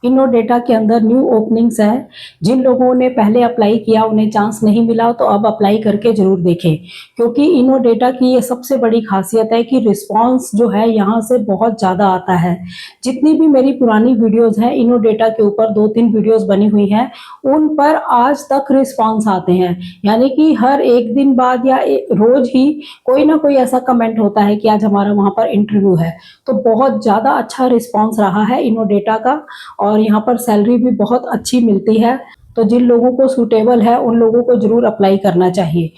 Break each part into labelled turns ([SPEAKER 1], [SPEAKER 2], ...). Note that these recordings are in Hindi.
[SPEAKER 1] इनोडेटा के अंदर न्यू ओपनिंग्स है। जिन लोगों ने पहले अप्लाई किया उन्हें चांस नहीं मिला तो अब अप्लाई करके ज़रूर देखें, क्योंकि इनोडेटा की ये सबसे बड़ी खासियत है कि रिस्पांस जो है यहाँ से बहुत ज़्यादा आता है। जितनी भी मेरी पुरानी वीडियोस हैं इनोडेटा के ऊपर 2-3 वीडियोस बनी हुई हैं, उन पर आज तक रिस्पांस आते हैं। यानी कि हर एक दिन बाद या रोज़ ही कोई ना कोई ऐसा कमेंट होता है कि आज हमारा वहाँ पर इंटरव्यू है। तो बहुत ज़्यादा अच्छा रिस्पांस रहा है इनोडेटा का और यहाँ पर सैलरी भी बहुत अच्छी मिलती है। तो जिन लोगों को सूटेबल है उन लोगों को ज़रूर अप्लाई करना चाहिए।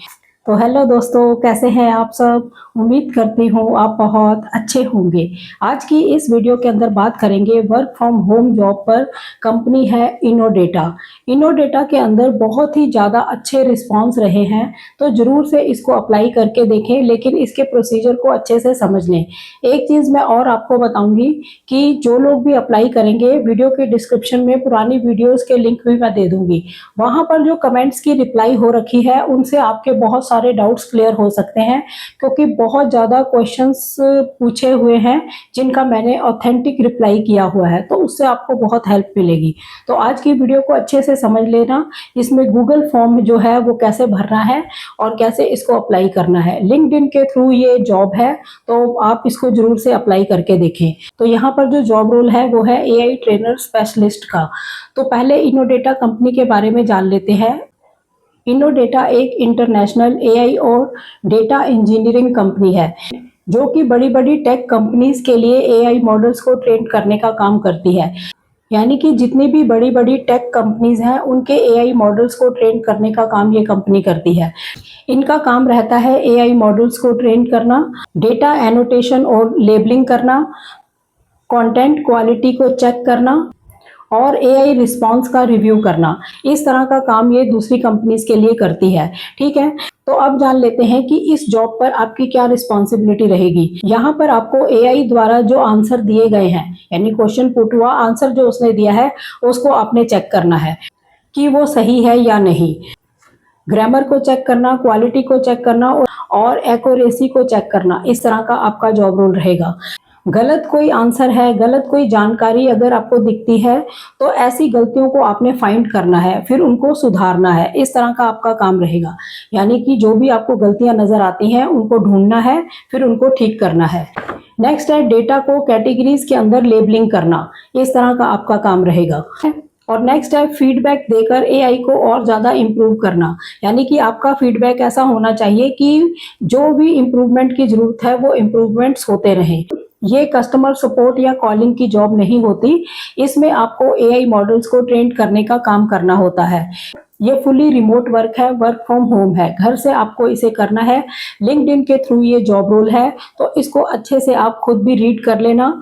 [SPEAKER 1] तो हेलो दोस्तों, कैसे हैं आप सब? उम्मीद करती हूँ आप बहुत अच्छे होंगे। आज की इस वीडियो के अंदर बात करेंगे वर्क फ्रॉम होम जॉब पर। कंपनी है इनोडेटा। इनोडेटा के अंदर बहुत ही ज़्यादा अच्छे रिस्पांस रहे हैं, तो ज़रूर से इसको अप्लाई करके देखें, लेकिन इसके प्रोसीजर को अच्छे से समझ लें। एक चीज़ मैं और आपको बताऊंगी कि जो लोग भी अप्लाई करेंगे, वीडियो के डिस्क्रिप्शन में पुरानी वीडियोज़ के लिंक भी मैं दे दूंगी। वहाँ पर जो कमेंट्स की रिप्लाई हो रखी है उनसे आपके बहुत सारे डाउट्स क्लियर हो सकते हैं, क्योंकि बहुत ज़्यादा क्वेश्चंस पूछे हुए हैं जिनका मैंने ऑथेंटिक रिप्लाई किया हुआ है, तो उससे आपको बहुत हेल्प मिलेगी। तो आज की वीडियो को अच्छे से समझ लेना। इसमें गूगल फॉर्म जो है वो कैसे भरना है और कैसे इसको अप्लाई करना है। लिंक्डइन के थ्रू ये जॉब है, तो आप इसको जरूर से अप्लाई करके देखें। तो यहाँ पर जो जॉब रोल है वो है AI ट्रेनर स्पेशलिस्ट का। तो पहले इनोडेटा कंपनी के बारे में जान लेते हैं। इनोडेटा एक इंटरनेशनल AI और डेटा इंजीनियरिंग कंपनी है, जो कि बड़ी बड़ी टेक कंपनीज के लिए AI मॉडल्स को ट्रेन करने का काम करती है। यानी कि जितनी भी बड़ी बड़ी टेक कंपनीज हैं उनके AI मॉडल्स को ट्रेन करने का काम ये कंपनी करती है। इनका काम रहता है AI मॉडल्स को ट्रेन करना, डेटा एनोटेशन और लेबलिंग करना, कंटेंट क्वालिटी को चेक करना और AI रिस्पांस का रिव्यू करना। इस तरह का काम ये दूसरी कंपनीज के लिए करती है। ठीक है, तो अब जान लेते हैं कि इस जॉब पर आपकी क्या रिस्पॉन्सिबिलिटी रहेगी। यहाँ पर आपको AI द्वारा जो आंसर दिए गए हैं, यानी क्वेश्चन पुट हुआ, आंसर जो उसने दिया है उसको आपने चेक करना है कि वो सही है या नहीं। ग्रामर को चेक करना, क्वालिटी को चेक करना और एक्यूरेसी को चेक करना, इस तरह का आपका जॉब रोल रहेगा। गलत कोई आंसर है, गलत कोई जानकारी अगर आपको दिखती है तो ऐसी गलतियों को आपने फाइंड करना है, फिर उनको सुधारना है। इस तरह का आपका काम रहेगा। यानी कि जो भी आपको गलतियां नजर आती हैं उनको ढूंढना है, फिर उनको ठीक करना है। नेक्स्ट है डेटा को कैटेगरीज के अंदर लेबलिंग करना। इस तरह का आपका काम रहेगा। और नेक्स्ट है फीडबैक देकर AI को और ज़्यादा इम्प्रूव करना। यानी कि आपका फीडबैक ऐसा होना चाहिए कि जो भी इम्प्रूवमेंट की ज़रूरत है वो इम्प्रूवमेंट्स होते रहें। ये कस्टमर सपोर्ट या कॉलिंग की जॉब नहीं होती। इसमें आपको AI मॉडल्स को ट्रेन करने का काम करना होता है। ये फुली रिमोट वर्क है, वर्क फ्रॉम होम है, घर से आपको इसे करना है। लिंक्डइन के थ्रू ये जॉब रोल है, तो इसको अच्छे से आप खुद भी रीड कर लेना।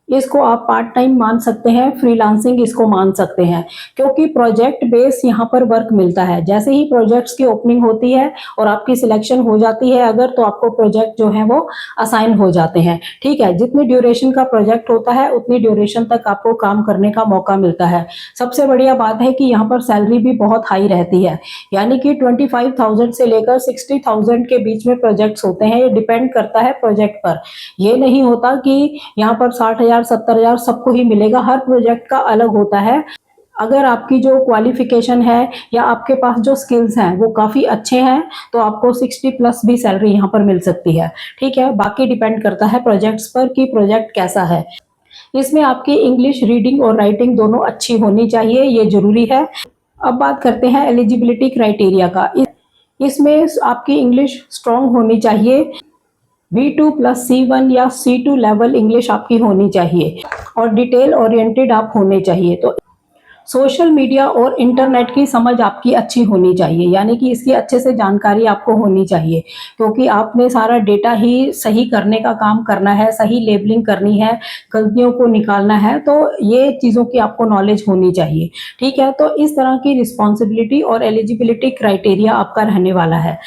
[SPEAKER 1] इसको आप पार्ट टाइम मान सकते हैं, फ्रीलांसिंग इसको मान सकते हैं, क्योंकि प्रोजेक्ट बेस यहाँ पर वर्क मिलता है। जैसे ही प्रोजेक्ट्स की ओपनिंग होती है और आपकी सिलेक्शन हो जाती है अगर, तो आपको प्रोजेक्ट जो है वो असाइन हो जाते हैं। ठीक है, जितनी ड्यूरेशन का प्रोजेक्ट होता है उतनी ड्यूरेशन तक आपको काम करने का मौका मिलता है। सबसे बढ़िया बात है कि यहाँ पर सैलरी भी बहुत हाई रहती है। यानी कि 25,000 से लेकर 60,000 के बीच में प्रोजेक्ट्स होते हैं। ये डिपेंड करता है प्रोजेक्ट पर। ये नहीं होता कि यहाँ पर 60,000 70,000 सबको ही मिलेगा। हर प्रोजेक्ट का अलग होता है। अगर आपकी जो क्वालिफिकेशन है या आपके पास जो स्किल्स हैं वो काफ़ी अच्छे हैं तो आपको 60 प्लस भी सैलरी यहाँ पर मिल सकती है। ठीक है, बाकी डिपेंड करता है प्रोजेक्ट्स पर कि प्रोजेक्ट कैसा है। इसमें आपकी इंग्लिश रीडिंग और राइटिंग दोनों अच्छी होनी चाहिए, ये जरूरी है। अब बात करते हैं एलिजिबिलिटी क्राइटेरिया का। इसमें आपकी इंग्लिश स्ट्रॉन्ग होनी चाहिए। B2 प्लस C1 या C2 लेवल इंग्लिश आपकी होनी चाहिए और डिटेल ओरिएंटेड आप होने चाहिए। तो सोशल मीडिया और इंटरनेट की समझ आपकी अच्छी होनी चाहिए, यानी कि इसकी अच्छे से जानकारी आपको होनी चाहिए, क्योंकि आपने सारा डेटा ही सही करने का काम करना है, सही लेबलिंग करनी है, गलतियों को निकालना है। तो ये चीज़ों की आपको नॉलेज होनी चाहिए। ठीक है, तो इस तरह की रिस्पॉन्सिबिलिटी और एलिजिबिलिटी क्राइटेरिया आपका रहने वाला है।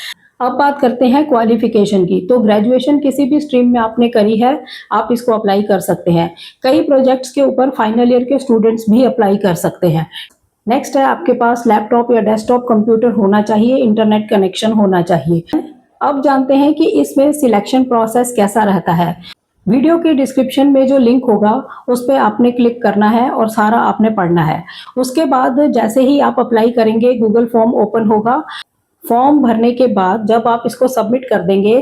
[SPEAKER 1] अब बात करते हैं क्वालिफिकेशन की। तो ग्रेजुएशन किसी भी स्ट्रीम में आपने करी है, आप इसको अप्लाई कर सकते हैं। कई प्रोजेक्ट्स के ऊपर फाइनल ईयर के स्टूडेंट्स भी अप्लाई कर सकते हैं। नेक्स्ट है आपके पास लैपटॉप या डेस्कटॉप कंप्यूटर होना चाहिए, इंटरनेट कनेक्शन होना चाहिए। अब जानते हैं कि इसमें सिलेक्शन प्रोसेस कैसा रहता है। वीडियो के डिस्क्रिप्शन में जो लिंक होगा उस पे आपने क्लिक करना है और सारा आपने पढ़ना है। उसके बाद जैसे ही आप अप्लाई करेंगे गूगल फॉर्म ओपन होगा। फॉर्म भरने के बाद जब आप इसको सबमिट कर देंगे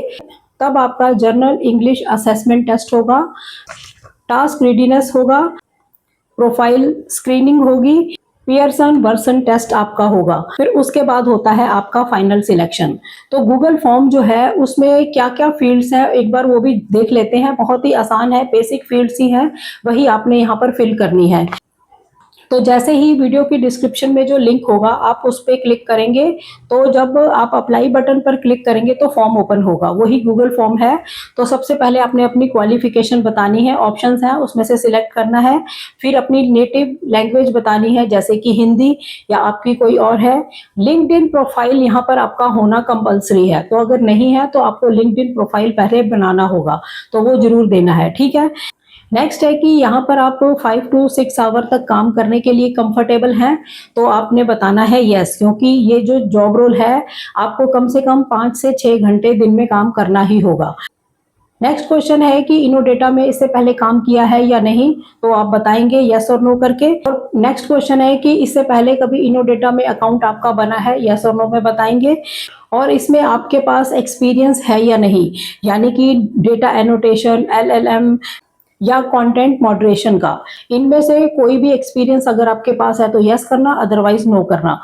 [SPEAKER 1] तब आपका जनरल इंग्लिश असेसमेंट टेस्ट होगा, टास्क रेडीनेस होगा, प्रोफाइल स्क्रीनिंग होगी, पियर्सन वर्सन टेस्ट आपका होगा। फिर उसके बाद होता है आपका फाइनल सिलेक्शन। तो गूगल फॉर्म जो है उसमें क्या क्या फील्ड्स हैं एक बार वो भी देख लेते हैं। बहुत ही आसान है, बेसिक फील्ड्स ही हैं, वही आपने यहाँ पर फिल करनी है। तो जैसे ही वीडियो की डिस्क्रिप्शन में जो लिंक होगा आप उस पर क्लिक करेंगे तो जब आप अप्लाई बटन पर क्लिक करेंगे तो फॉर्म ओपन होगा, वही गूगल फॉर्म है। तो सबसे पहले आपने अपनी क्वालिफिकेशन बतानी है, ऑप्शंस हैं उसमें से सिलेक्ट करना है। फिर अपनी नेटिव लैंग्वेज बतानी है जैसे कि हिंदी या आपकी कोई और है। लिंक्डइन प्रोफाइल यहाँ पर आपका होना कंपलसरी है, तो अगर नहीं है तो आपको लिंक्डइन प्रोफाइल पहले बनाना होगा, तो वो जरूर देना है, ठीक है। नेक्स्ट है कि यहाँ पर आप 5 to 6 आवर तक काम करने के लिए कंफर्टेबल हैं, तो आपने बताना है यस, क्योंकि ये जो जॉब रोल है आपको कम से कम 5 से 6 घंटे दिन में काम करना ही होगा। नेक्स्ट क्वेश्चन है कि इनोडेटा में इससे पहले काम किया है या नहीं, तो आप बताएंगे यस और नो करके। और नेक्स्ट क्वेश्चन है कि इससे पहले कभी इनोडेटा में अकाउंट आपका बना है, यस और नो में बताएंगे। और इसमें आपके पास एक्सपीरियंस है या नहीं, यानी कि डेटा एनोटेशन, LLM या कंटेंट मॉडरेशन का, इनमें से कोई भी एक्सपीरियंस अगर आपके पास है तो यस करना, अदरवाइज नो करना।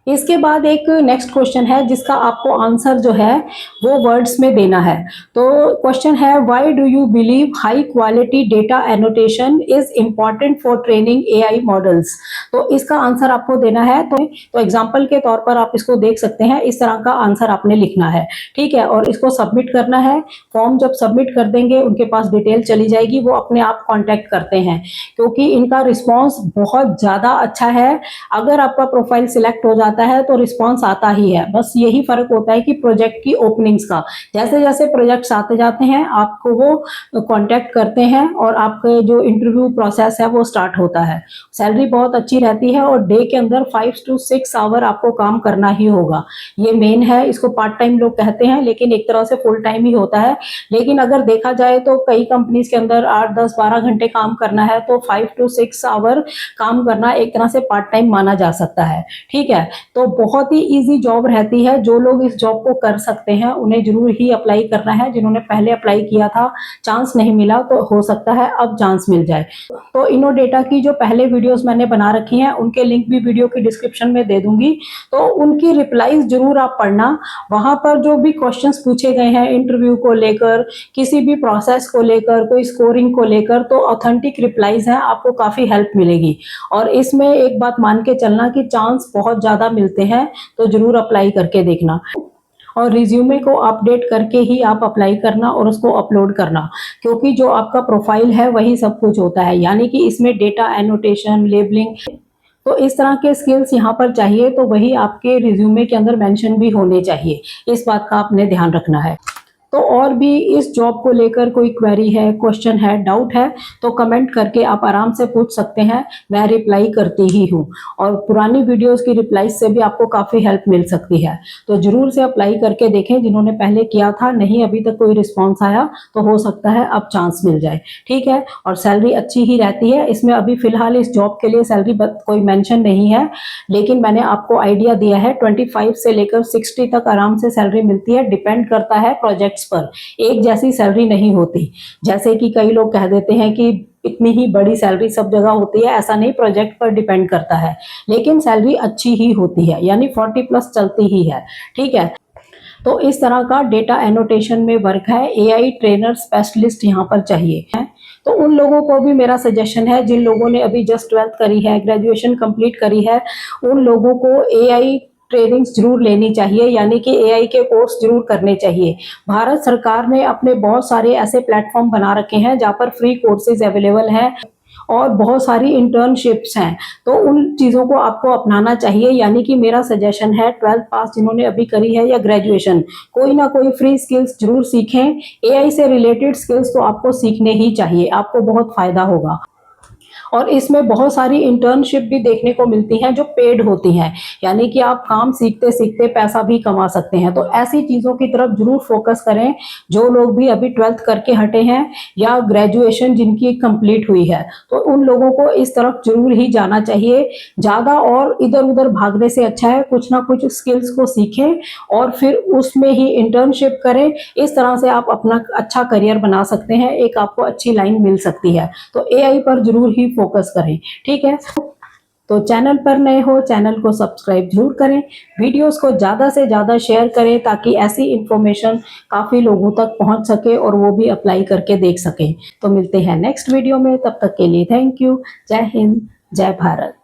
[SPEAKER 1] इसके बाद एक नेक्स्ट क्वेश्चन है जिसका आपको आंसर जो है वो वर्ड्स में देना है। तो क्वेश्चन है why do you believe high quality data annotation is important for training AI models. तो इसका आंसर आपको देना है। तो एग्जांपल के तौर पर आप इसको देख सकते हैं, इस तरह का आंसर आपने लिखना है, ठीक है। और इसको सबमिट करना है। फॉर्म जब सबमिट कर देंगे उनके पास डिटेल चली जाएगी, वो अपने आप कॉन्टैक्ट करते हैं क्योंकि इनका रिस्पॉन्स बहुत ज़्यादा अच्छा है। अगर आपका प्रोफाइल सिलेक्ट हो जाता है तो रिस्पांस आता ही है, बस यही फर्क होता है कि प्रोजेक्ट की ओपनिंग्स का। जैसे जैसे प्रोजेक्ट्स आते जाते हैं आपको वो कांटेक्ट करते हैं और आपके जो इंटरव्यू प्रोसेस है वो स्टार्ट होता है। सैलरी बहुत अच्छी रहती है और डे के अंदर 5 to 6 आवर आपको काम करना ही होगा। ये मेन है, इसको पार्ट टाइम लोग कहते हैं लेकिन एक तरह से फुल टाइम ही होता है। लेकिन अगर देखा जाए तो कई कंपनीज के अंदर 8, 10, 12 घंटे काम करना है, तो 5 to 6 आवर काम करना एक तरह से पार्ट टाइम माना जा सकता है, ठीक है। तो बहुत ही इजी जॉब रहती है। जो लोग इस जॉब को कर सकते हैं उन्हें जरूर ही अप्लाई करना है। जिन्होंने पहले अप्लाई किया था चांस नहीं मिला, तो हो सकता है अब चांस मिल जाए। तो इनोडेटा की जो पहले वीडियोस मैंने बना रखी हैं उनके लिंक भी वीडियो की डिस्क्रिप्शन में दे दूंगी, तो उनकी रिप्लाईज जरूर आप पढ़ना। वहां पर जो भी क्वेश्चंस पूछे गए हैं इंटरव्यू को लेकर, किसी भी प्रोसेस को लेकर, कोई स्कोरिंग को लेकर, तो ऑथेंटिक रिप्लाईज हैं, आपको काफी हेल्प मिलेगी। और इसमें एक बात मान के चलना कि चांस बहुत ज्यादा मिलते हैं, तो जरूर अप्लाई करके देखना। और रिज्यूमे को अपडेट करके ही आप अप्लाई करना और उसको अपलोड करना, क्योंकि जो आपका प्रोफाइल है वही सब कुछ होता है। यानी कि इसमें डेटा एनोटेशन, लेबलिंग, तो इस तरह के स्किल्स यहाँ पर चाहिए, तो वही आपके रिज्यूमे के अंदर मेंशन भी होने चाहिए। इस बात का आपने ध्यान रखना है। तो और भी इस जॉब को लेकर कोई क्वेरी है, क्वेश्चन है, डाउट है, तो कमेंट करके आप आराम से पूछ सकते हैं, मैं रिप्लाई करती ही हूँ। और पुरानी वीडियोस की रिप्लाई से भी आपको काफ़ी हेल्प मिल सकती है। तो जरूर से अप्लाई करके देखें, जिन्होंने पहले किया था नहीं अभी तक कोई रिस्पॉन्स आया, तो हो सकता है अब चांस मिल जाए, ठीक है। और सैलरी अच्छी ही रहती है। इसमें अभी फिलहाल इस जॉब के लिए सैलरी कोई मेंशन नहीं है, लेकिन मैंने आपको आइडिया दिया है 25 से लेकर 60 तक आराम से सैलरी मिलती है। डिपेंड करता है प्रोजेक्ट्स पर, एक जैसी सैलरी नहीं होती। जैसे कि कई लोग कह देते हैं कि इतनी ही बड़ी सैलरी सब जगह होती है, ऐसा नहीं, प्रोजेक्ट पर डिपेंड करता है। लेकिन सैलरी अच्छी ही होती है, यानी 40+ चलती ही है, ठीक है। तो इस तरह का डेटा एनोटेशन में वर्क है। AI ट्रेनर स्पेशलिस्ट यहाँ पर चाहिए है। तो उन लोगों को भी मेरा सजेशन है, जिन लोगों ने अभी जस्ट 12th करी है, ग्रेजुएशन कंप्लीट करी है, उन लोगों को AI ट्रेनिंग्स जरूर लेनी चाहिए, यानी कि AI के कोर्स जरूर करने चाहिए। भारत सरकार ने अपने बहुत सारे ऐसे प्लेटफॉर्म बना रखे हैं जहाँ पर फ्री कोर्सेज अवेलेबल हैं और बहुत सारी इंटर्नशिप्स हैं, तो उन चीज़ों को आपको अपनाना चाहिए। यानी कि मेरा सजेशन है 12th पास जिन्होंने अभी करी है या ग्रेजुएशन, कोई ना कोई फ्री स्किल्स जरूर सीखें। AI से रिलेटेड स्किल्स तो आपको सीखने ही चाहिए, आपको बहुत फायदा होगा। और इसमें बहुत सारी इंटर्नशिप भी देखने को मिलती हैं जो पेड होती हैं, यानी कि आप काम सीखते सीखते पैसा भी कमा सकते हैं। तो ऐसी चीज़ों की तरफ जरूर फोकस करें जो लोग भी अभी 12th करके हटे हैं या ग्रेजुएशन जिनकी कंप्लीट हुई है, तो उन लोगों को इस तरफ जरूर ही जाना चाहिए। ज़्यादा और इधर उधर भागने से अच्छा है कुछ ना कुछ स्किल्स को सीखें और फिर उसमें ही इंटर्नशिप करें। इस तरह से आप अपना अच्छा करियर बना सकते हैं, एक आपको अच्छी लाइन मिल सकती है। तो एआई पर जरूर ही फोकस करें, ठीक है। तो चैनल पर नए हो, चैनल को सब्सक्राइब जरूर करें, वीडियोस को ज़्यादा से ज़्यादा शेयर करें ताकि ऐसी इंफॉर्मेशन काफ़ी लोगों तक पहुंच सके और वो भी अप्लाई करके देख सकें। तो मिलते हैं नेक्स्ट वीडियो में, तब तक के लिए थैंक यू। जय हिंद, जय भारत।